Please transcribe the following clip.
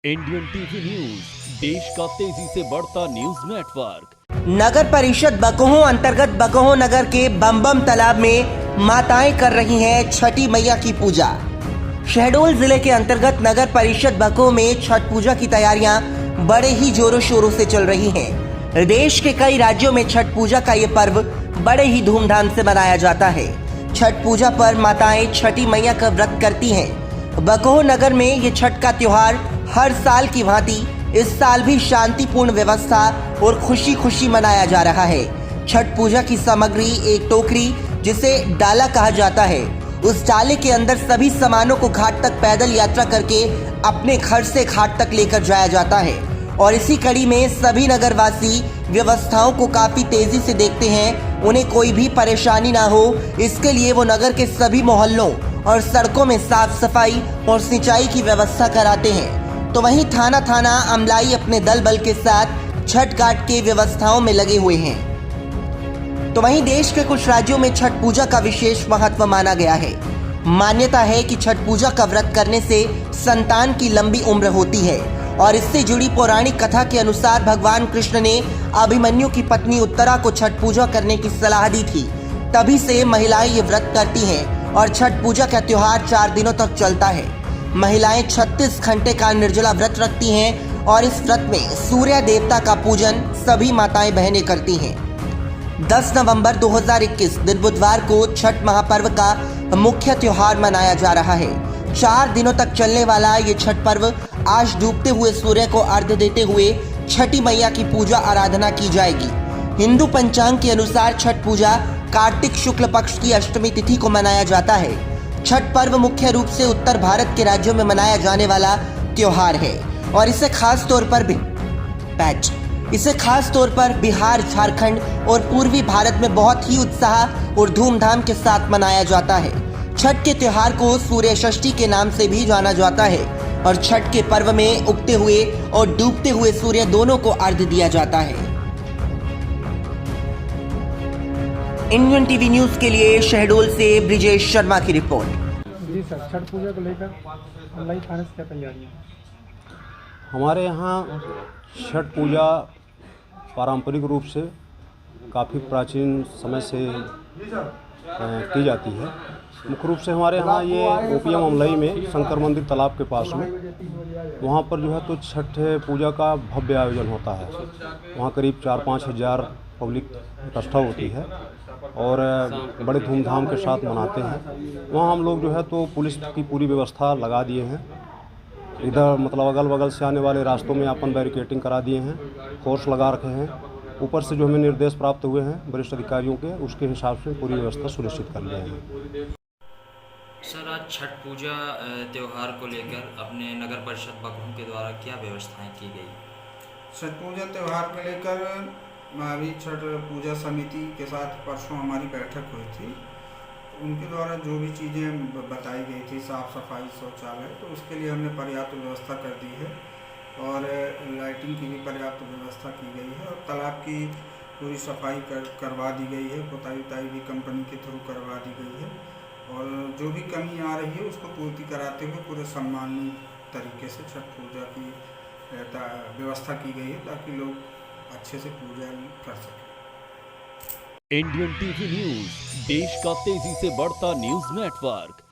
Indian TV news, देश का तेजी से बढ़ता न्यूज नेटवर्क। नगर परिषद बकोहो अंतर्गत बकोहो नगर के बम तालाब में माताएं कर रही हैं छठी मैया की पूजा। शहडोल जिले के अंतर्गत नगर परिषद बकोहो में छठ पूजा की तैयारियां बड़े ही जोरों शोरों से चल रही हैं। देश के कई राज्यों में छठ पूजा का ये पर्व बड़े ही धूमधाम से मनाया जाता है। छठ पूजा पर माताएं छठी मैया का व्रत करती हैं। बकोहो नगर में ये छठ का त्योहार हर साल की भांति इस साल भी शांतिपूर्ण व्यवस्था और खुशी खुशी मनाया जा रहा है। छठ पूजा की सामग्री एक टोकरी जिसे डाला कहा जाता है, उस डाले के अंदर सभी सामानों को घाट तक पैदल यात्रा करके अपने घर से घाट तक लेकर जाया जाता है। और इसी कड़ी में सभी नगरवासी व्यवस्थाओं को काफी तेजी से देखते हैं, उन्हें कोई भी परेशानी ना हो, इसके लिए वो नगर के सभी मोहल्लों और सड़कों में साफ सफाई और सिंचाई की व्यवस्था कराते हैं। तो वहीं थाना अमलाई अपने दल बल के साथ छठ घाट के व्यवस्थाओं में लगे हुए हैं। तो वहीं देश के कुछ राज्यों में छठ पूजा का विशेष महत्व माना गया है। मान्यता है कि छठ पूजा का व्रत करने से संतान की लंबी उम्र होती है और इससे जुड़ी पौराणिक कथा के अनुसार भगवान कृष्ण ने अभिमन्यु की पत्नी उत्तरा को छठ पूजा करने की सलाह दी थी। तभी से महिलाएं ये व्रत करती हैं और छठ पूजा का त्योहार 4 दिनों तक चलता है। महिलाएं 36 घंटे का निर्जला व्रत रखती हैं और इस व्रत में सूर्य देवता का पूजन सभी माताएं बहनें करती हैं। 10 नवंबर 2021 दिन बुधवार को छठ महापर्व का मुख्य त्योहार मनाया जा रहा है। 4 दिनों तक चलने वाला ये छठ पर्व आज डूबते हुए सूर्य को अर्घ्य देते हुए छठी मैया की पूजा आराधना की जाएगी। हिंदू पंचांग के अनुसार छठ पूजा कार्तिक शुक्ल पक्ष की अष्टमी तिथि को मनाया जाता है। छठ पर्व मुख्य रूप से उत्तर भारत के राज्यों में मनाया जाने वाला त्योहार है और इसे खास तौर पर बिहार, झारखंड और पूर्वी भारत में बहुत ही उत्साह और धूमधाम के साथ मनाया जाता है। छठ के त्योहार को सूर्य षष्ठी के नाम से भी जाना जाता है और छठ के पर्व में उगते हुए और डूबते हुए सूर्य दोनों को अर्घ्य दिया जाता है। इंडियन टीवी न्यूज के लिए शहडोल से ब्रिजेश शर्मा की रिपोर्ट। जी सर, छठ पूजा को लेकर अमलाई थाने से क्या तैयारियाँ? हमारे यहाँ छठ पूजा पारंपरिक रूप से काफ़ी प्राचीन समय से की जाती है। मुख्य रूप से हमारे यहाँ ये ओपीएम अमलाई में शंकर मंदिर तालाब के पास में, वहाँ पर जो है तो छठ पूजा का भव्य आयोजन होता है। वहाँ करीब 4-5 हज़ार पब्लिक इकट्ठा होती है और बड़े धूमधाम के साथ मनाते हैं। वहाँ हम लोग जो है तो पुलिस की पूरी व्यवस्था लगा दिए हैं। इधर मतलब अगल बगल से आने वाले रास्तों में अपन बैरिकेटिंग करा दिए हैं, फोर्स लगा रखे हैं। ऊपर से जो हमें निर्देश प्राप्त हुए हैं वरिष्ठ अधिकारियों के, उसके हिसाब से पूरी व्यवस्था सुनिश्चित कर लिए हैं। सर, आज छठ पूजा त्यौहार को लेकर अपने नगर परिषद बकोहो के द्वारा क्या व्यवस्थाएं की गई? छठ पूजा त्यौहार को लेकर अभी छठ पूजा समिति के साथ परसों हमारी बैठक हुई थी। उनके द्वारा जो भी चीज़ें बताई गई थी, साफ़ सफाई, शौचालय, तो उसके लिए हमने पर्याप्त व्यवस्था कर दी है और लाइटिंग की भी पर्याप्त व्यवस्था की गई है और तालाब की पूरी सफाई करवा दी गई है। पुताई भी कंपनी के थ्रू करवा दी गई है और जो भी कमी आ रही है उसको पूर्ति कराते हुए पूरे सम्माननीय तरीके से छठ पूजा की व्यवस्था की गई है ताकि लोग अच्छे से पूजा कर सकें। इंडियन टीवी न्यूज, देश का तेजी से बढ़ता न्यूज नेटवर्क।